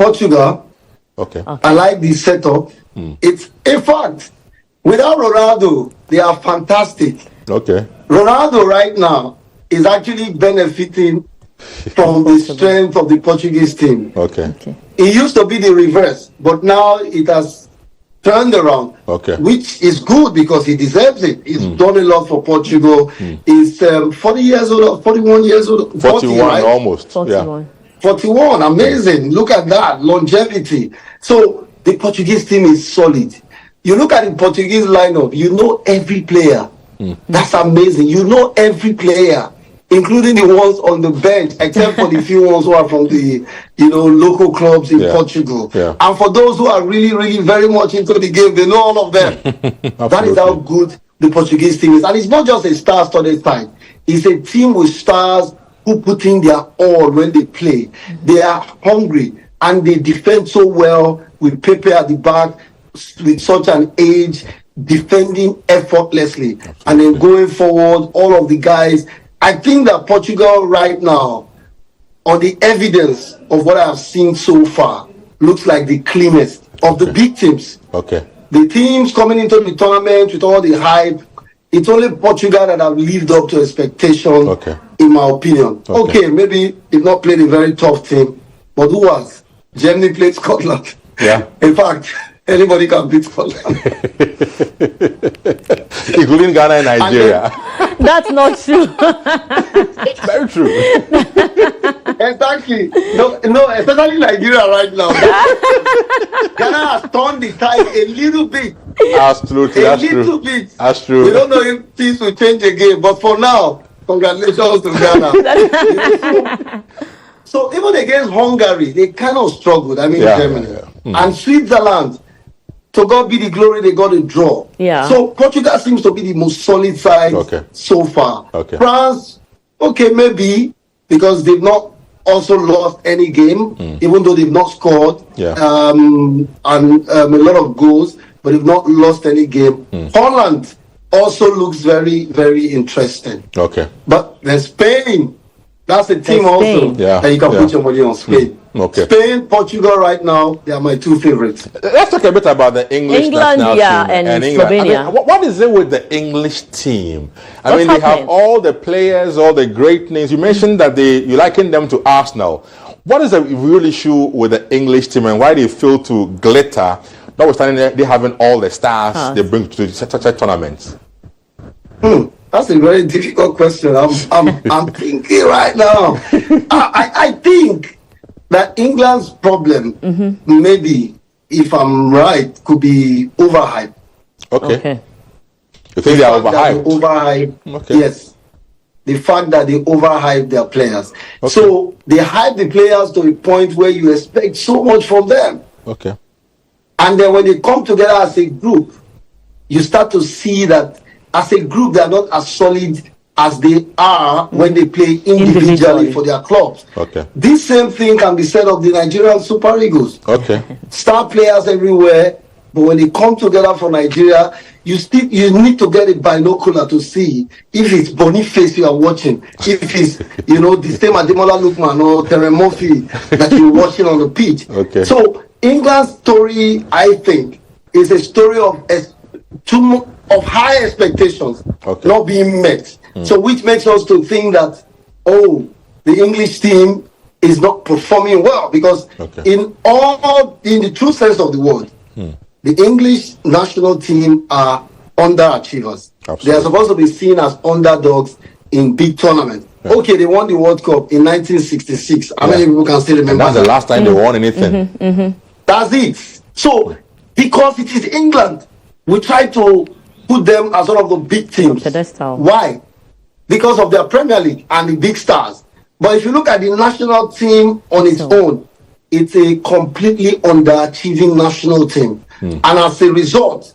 Portugal. Okay. I like the setup. It's in fact, without Ronaldo, they are fantastic. Okay. Ronaldo right now is actually benefiting from the strength of the Portuguese team. Okay. It used to be the reverse, but now it has turned around, which is good because he deserves it. He's done a lot for Portugal. He's 40 years old, 41 years old. 41, right? Almost. 41. Yeah. 41, amazing. Look at that, longevity. So the Portuguese team is solid. You look at the Portuguese lineup, you know every player. That's amazing. You know every player, including the ones on the bench, except for the few ones who are from the local clubs in Portugal. Yeah. And for those who are really, really very much into the game, they know all of them. That is how good the Portuguese team is. And it's not just a star-studded side. It's a team with stars who put in their all when they play. They are hungry and they defend so well with Pepe at the back with such an age, defending effortlessly. And then going forward, all of the guys. I think that Portugal right now, on the evidence of what I've seen so far, looks like the cleanest of the big teams. Okay. The teams coming into the tournament with all the hype, it's only Portugal that have lived up to expectation, in my opinion. Okay, maybe they've not played a very tough team, but who was? Germany played Scotland. Yeah. In fact, anybody can beat Scotland. Including Ghana and Nigeria. That's not true. Very true. Exactly. No, especially Nigeria right now. Ghana has turned the tide a little bit. Absolutely, a little bit. That's true. We don't know if things will change again, but for now, congratulations to Ghana. So even against Hungary, they kind of struggled. I mean, Germany. And Switzerland, to God be the glory, they got a draw. Yeah. So Portugal seems to be the most solid side so far. France, maybe, because they've not also lost any game, even though they've not scored and a lot of goals, but they've not lost any game. Holland also looks very, very interesting. Okay. But then Spain, that's a team also that you can put your money on. Spain. Okay. Spain, Portugal right now, they are my two favorites. Let's talk a bit about the English national team and England. Slovenia. I mean, what is it with the English team? What's they happening? have all the players, all the great names. You mentioned that you liken them to Arsenal. What is the real issue with the English team and why they fail to glitter, notwithstanding they having all the stars they bring to such tournaments? That's a very difficult question. I'm thinking right now. I think that England's problem, maybe, if I'm right, could be overhyped. Okay. You think they are overhyped? Overhyped. Yes. The fact that they overhype their players. So they hype the players to a point where you expect so much from them. Okay. And then when they come together as a group, you start to see that as a group, they are not as solid as they are when they play individually for their clubs. Okay. This same thing can be said of the Nigerian Super Eagles. Okay. Star players everywhere, but when they come together for Nigeria, you need to get a binocular to see if it's Boniface you are watching, if it's the same Ademola Lookman or Terry Murphy that you're watching on the pitch. Okay. So England's story, I think, is a story of high expectations not being met. So which makes us to think that, the English team is not performing well, because in the true sense of the word, the English national team are underachievers. Absolutely. They are supposed to be seen as underdogs in big tournaments. Okay, they won the World Cup in 1966. How many people can still remember that's that? The last time they won anything. That's it. So, because it is England, we try to put them as one of the big teams. Why? Because of their Premier League and the big stars. But if you look at the national team on its own, it's a completely underachieving national team. And as a result,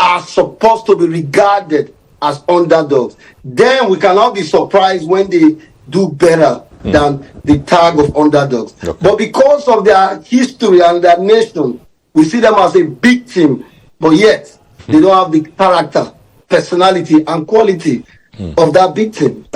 are supposed to be regarded as underdogs. Then we cannot be surprised when they do better than the tag of underdogs. But because of their history and their nation, we see them as a big team, but yet they don't have the character, personality, and quality of that big team.